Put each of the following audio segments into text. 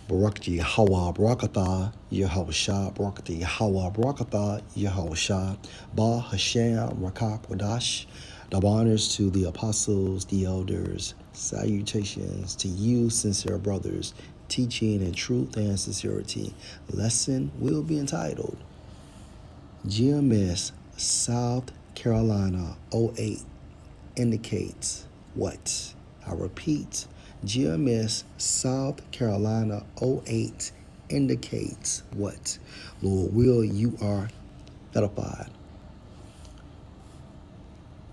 Barakati Hawa Barakatha Yahawasha Barakati Hawa Barakatha Yahawasha Ba Hashem Rakak Wadash. Double honors to the apostles, the elders. Salutations to you, sincere brothers, teaching in truth and sincerity. Lesson will be entitled GMS South Carolina 08 indicates what? I repeat, GMS South Carolina 08 indicates what? Lord will, you are edified.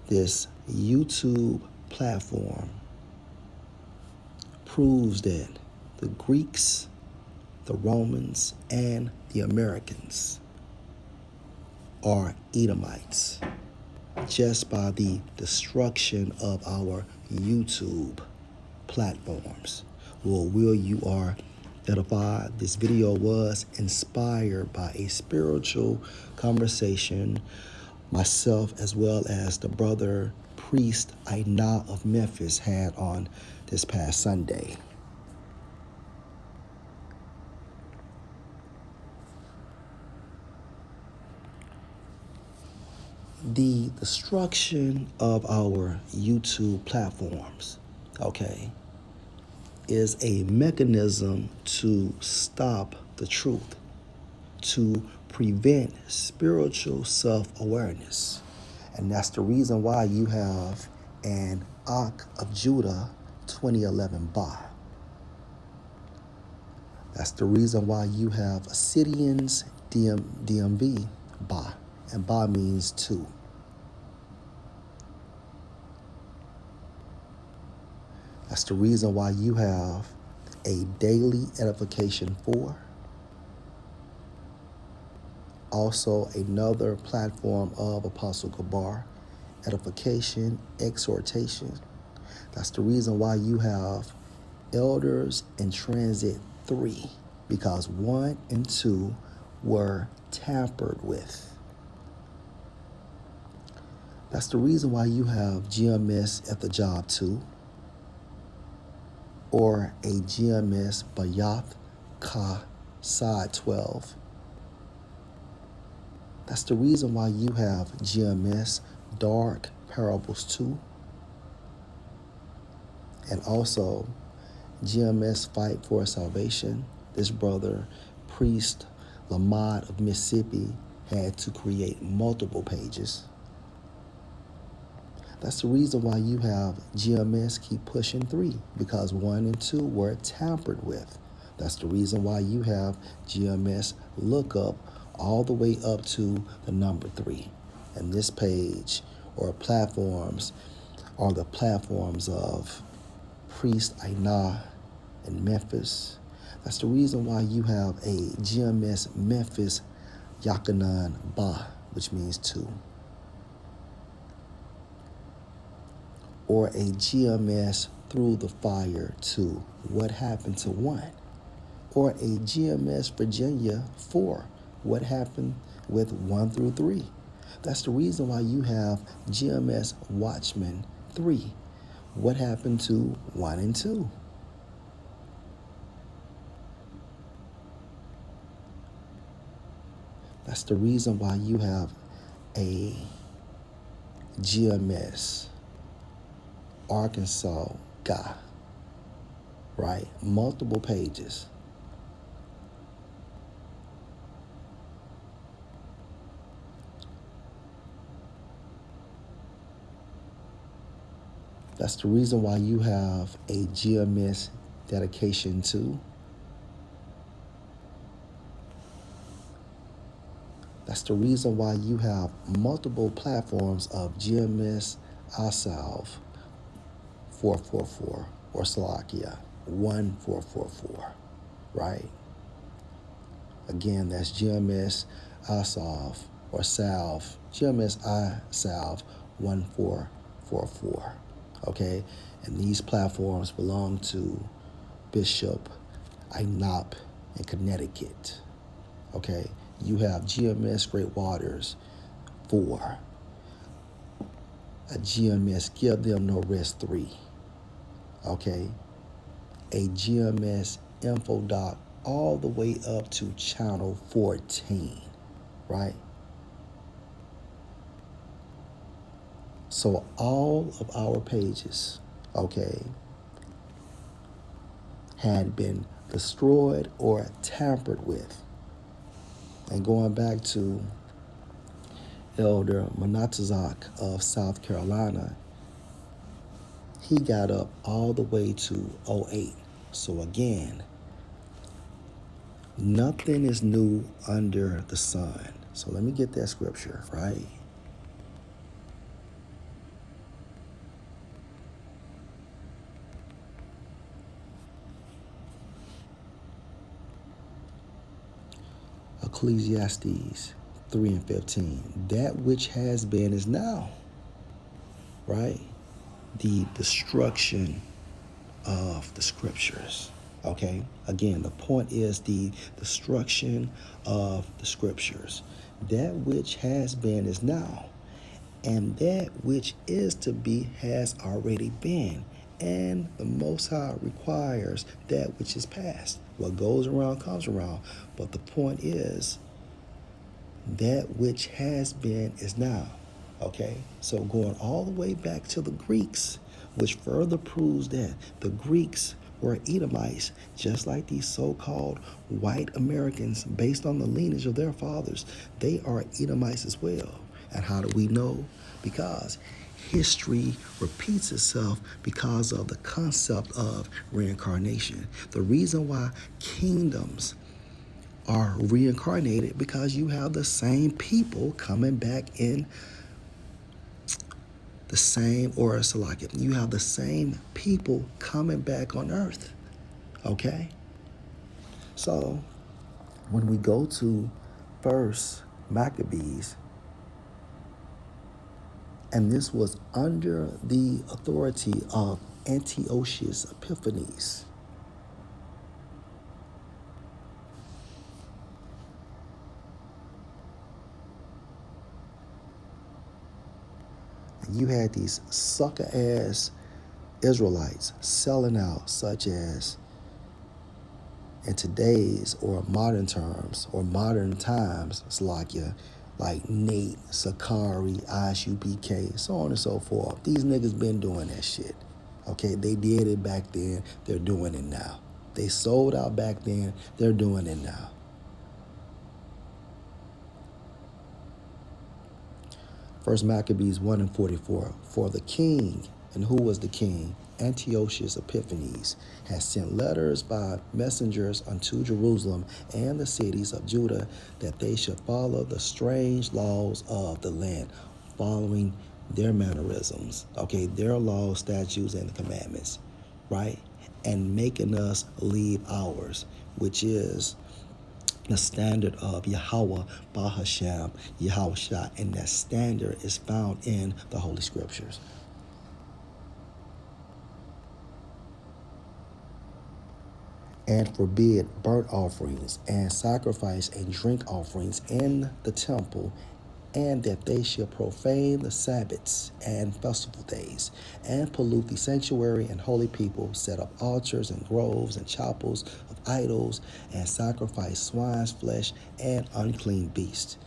This YouTube platform proves that the Greeks, the Romans, and the Americans are Edomites just by the destruction of our YouTube platforms. Lord will, you are edified. This video was inspired by a spiritual conversation myself as well as the brother priest Aina of Memphis had on this past Sunday. The destruction of our YouTube platforms, okay, is a mechanism to stop the truth, to prevent spiritual self-awareness. And that's the reason why you have an Ark of Judah 2011 Ba. That's the reason why you have Assyrians DMV Ba. And Ba means two. That's the reason why you have a daily edification 4. Also another platform of Apostle Gabar, edification, exhortation. That's the reason why you have elders in transit 3, because 1 and 2 were tampered with. That's the reason why you have GMS at the job 2, or a GMS Bayath Ka Side 12. That's the reason why you have GMS Dark Parables 2, and also GMS Fight for Salvation. This brother, priest Lamont of Mississippi, had to create multiple pages. That's the reason why you have GMS Keep Pushing 3, because 1 and 2 were tampered with. That's the reason why you have GMS Lookup all the way up to the number 3. And this page or platforms are the platforms of Priest Aina in Memphis. That's the reason why you have a GMS Memphis Yakanan Ba, which means 2. Or a GMS Through the Fire 2, what happened to 1? Or a GMS Virginia 4, what happened with 1 through 3? That's the reason why you have GMS Watchman 3, what happened to 1 and 2? That's the reason why you have a GMS Arkansas guy, right? Multiple pages. That's the reason why you have a GMS dedication 2. That's the reason why you have multiple platforms of GMS Asalv 444 or Slovakia 1444, right? Again, that's GMS Asalv or Salve, GMS Salve 1444, okay? And these platforms belong to Bishop Ainop in Connecticut, okay? You have GMS Great Waters 4, a GMS Give Them No Rest 3, okay? A GMS info doc all the way up to channel 14, right? So all of our pages, okay, had been destroyed or tampered with. And going back to Elder Monatazak of South Carolina, he got up all the way to '08. So again, nothing is new under the sun. So let me get that scripture, right? Ecclesiastes 3:15. That which has been is now, right? The destruction of the scriptures. Okay? Again, the point is the destruction of the scriptures. That which has been is now, and that which is to be has already been. And the Most High requires that which is past. What goes around comes around. But the point is, that which has been is now. Okay? So going all the way back to the Greeks, which further proves that the Greeks were Edomites, just like these so-called white Americans, based on the lineage of their fathers. They are Edomites as well. And how do we know? Because history repeats itself because of the concept of reincarnation. The reason why kingdoms are reincarnated because you have the same people coming back in the same, or Salakia, you have the same people coming back on earth. Okay? So when we go to First Maccabees, and this was under the authority of Antiochus Epiphanes. You had these sucker ass Israelites selling out, such as in today's or modern terms or modern times, Salakia, like Nate, Sakari, ISUPK, so on and so forth. These niggas been doing that shit. Okay, they did it back then, they're doing it now. They sold out back then, they're doing it now. First Maccabees 1:44. For the king, and who was the king? Antiochus Epiphanes has sent letters by messengers unto Jerusalem and the cities of Judah that they should follow the strange laws of the land, following their mannerisms, okay, their laws, statutes, and the commandments, right? And making us leave ours, which is the standard of Yahweh, Bahasham, Yahushua, and that standard is found in the Holy Scriptures. And forbid burnt offerings and sacrifice and drink offerings in the temple, and that they shall profane the Sabbaths and festival days, and pollute the sanctuary and holy people, set up altars and groves and chapels of idols, and sacrifice swine's flesh and unclean beasts.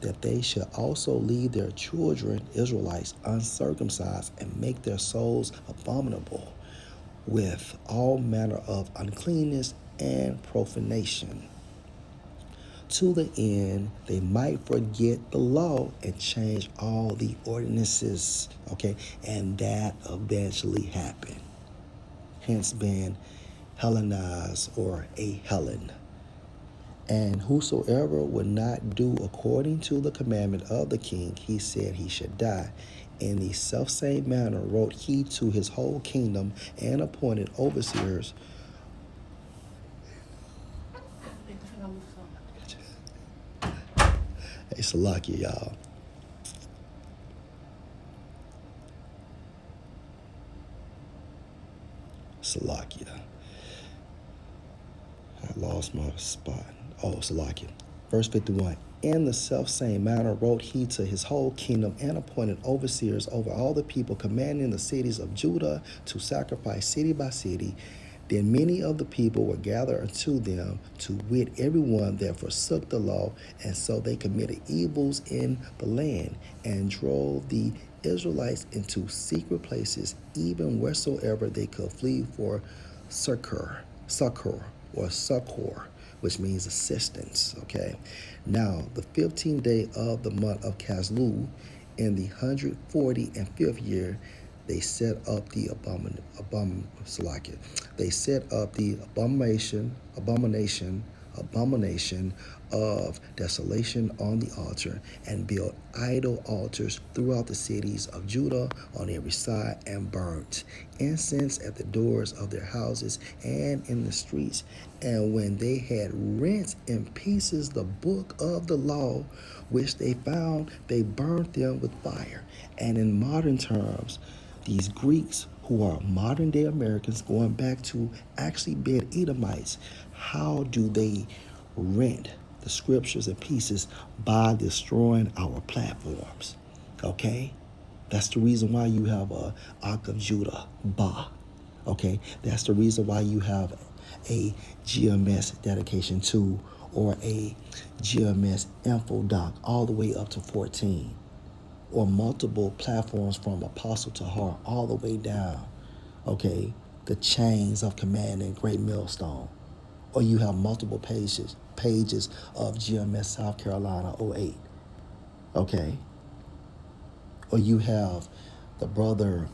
That they shall also leave their children, Israelites, uncircumcised, and make their souls abominable with all manner of uncleanness and profanation, to the end they might forget the law and change all the ordinances. Okay, and that eventually happened, hence being Hellenized or a Hellen. And whosoever would not do according to the commandment of the king, he said he should die. In the selfsame manner wrote he to his whole kingdom, and appointed overseers. Hey, Salakia, y'all. Salakia. I lost my spot. Oh, Salakia. Verse 51. In the selfsame manner wrote he to his whole kingdom, and appointed overseers over all the people, commanding the cities of Judah to sacrifice city by city, Then many of the people were gathered unto them, to wit, everyone that forsook the law, and so they committed evils in the land, and drove the Israelites into secret places, even wheresoever they could flee for succor, which means assistance. Okay. Now, the 15th day of the month of Caslu, in the 145th year, they set up the abomination of desolation on the altar, and built idol altars throughout the cities of Judah on every side, and burnt incense at the doors of their houses and in the streets. And when they had rent in pieces the book of the law, which they found, they burnt them with fire. And in modern terms, these Greeks, who are modern day Americans going back to actually being Edomites, how do they rent the scriptures in pieces? By destroying our platforms. Okay? That's the reason why you have a Ark of Judah, Ba. Okay? That's the reason why you have a GMS dedication to, or a GMS info doc all the way up to 14, or multiple platforms from Apostle to Heart all the way down. Okay? The chains of command and great millstone. Or you have multiple pages of GMS South Carolina 08. Okay? Or you have the brother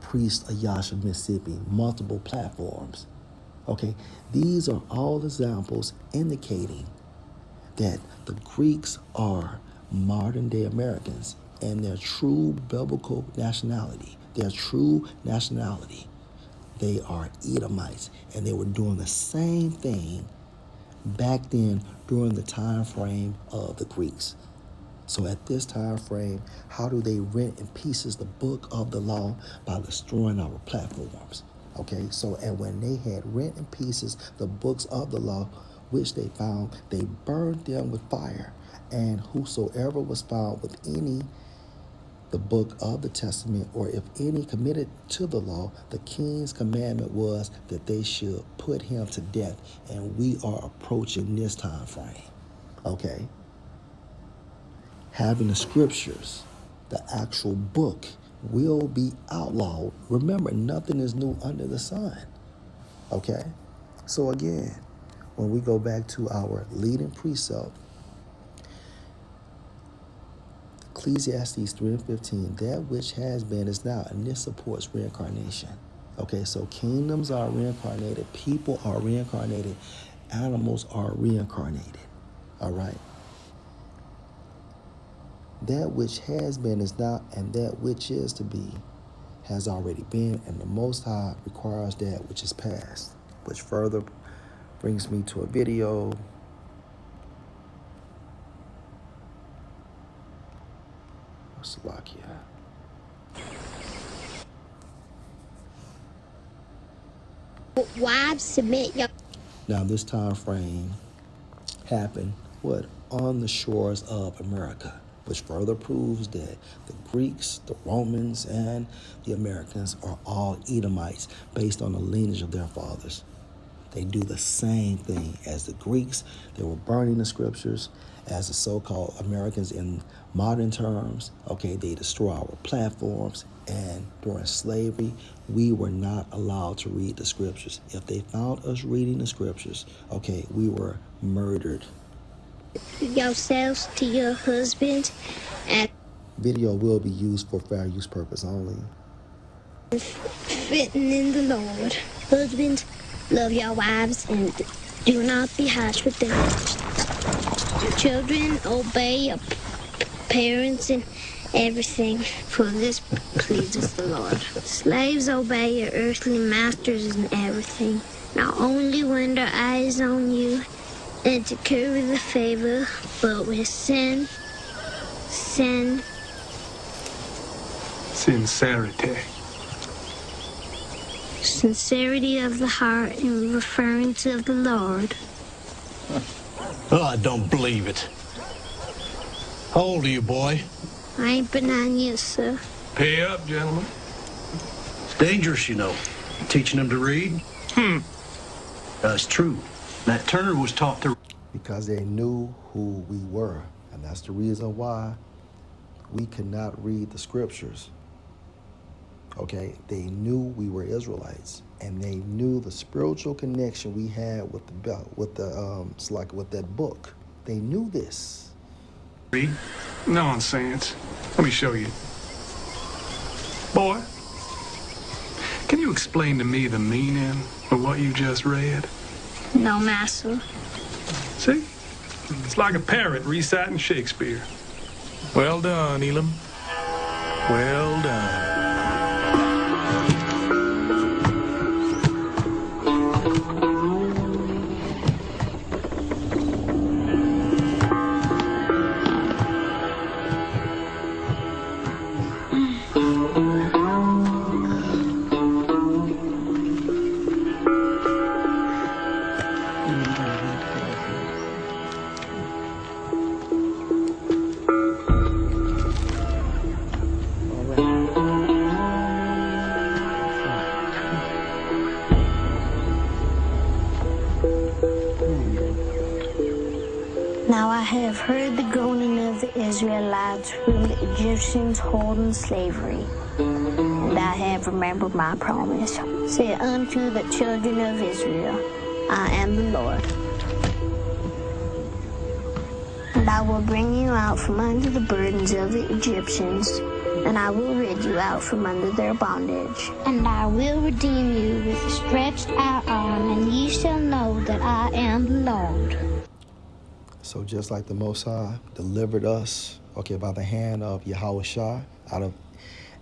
priest of Yasha, Mississippi, multiple platforms. Okay? These are all examples indicating that the Greeks are modern day Americans, and their true biblical nationality, they are Edomites, and they were doing the same thing back then during the time frame of the Greeks. So at this time frame, how do they rent in pieces the book of the law? By destroying our platforms. Okay, so and when they had rent in pieces the books of the law, which they found, they burned them with fire. And whosoever was found with the book of the testament, or if any committed to the law, the king's commandment was that they should put him to death. And we are approaching this time frame. Okay? Having the scriptures, the actual book, will be outlawed. Remember, nothing is new under the sun. Okay? So again, when we go back to our leading precept, Ecclesiastes 3:15, that which has been is now, and this supports reincarnation. Okay, so kingdoms are reincarnated, people are reincarnated, animals are reincarnated. All right? That which has been is now, and that which is to be has already been, and the Most High requires that which is past. Which further brings me to a video. Slovakia. Wives, submit your... Now this time frame happened on the shores of America, which further proves that the Greeks, the Romans, and the Americans are all Edomites based on the lineage of their fathers. They do the same thing as the Greeks. They were burning the scriptures. As the so-called Americans in modern terms, okay, they destroy our platforms. And during slavery, we were not allowed to read the scriptures. If they found us reading the scriptures, okay, we were murdered. Yourselves to your husband, and Video will be used for fair use purpose only. fitting in the Lord. Husbands, love your wives and do not be harsh with them. Children, obey your parents in everything, for this pleases the Lord. Slaves, obey your earthly masters in everything, not only when their eyes on you and to curry the favor, but with sincerity of the heart in reference of the Lord. Oh, I don't believe it. How old are you, boy? I ain't been on yet, sir. Pay up, gentlemen. It's dangerous, you know. Teaching them to read? That's true. Nat Turner was taught to... Because they knew who we were. And that's the reason why we could not read the scriptures. Okay, they knew we were Israelites, and they knew the spiritual connection we had with with that book. They knew this. Read? Nonsense. Let me show you. Boy, can you explain to me the meaning of what you just read? No, Master. See? It's like a parrot reciting Shakespeare. Well done, Elam. Well done. Now I have heard the groaning of the Israelites whom the Egyptians hold in slavery, and I have remembered my promise. Say unto the children of Israel, I am the Lord. And I will bring you out from under the burdens of the Egyptians, and I will rid you out from under their bondage. And I will redeem you with a stretched out arm, and ye shall know that I am the Lord. So just like the Most High delivered us, okay, by the hand of Yahweh Shah out of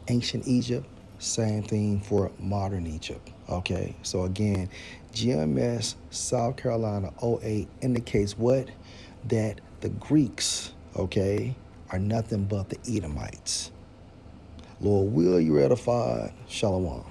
ancient Egypt, same thing for modern Egypt, okay? So again, GMS South Carolina 08 indicates what? That the Greeks, okay, are nothing but the Edomites. Lord, will you edify? Shalom.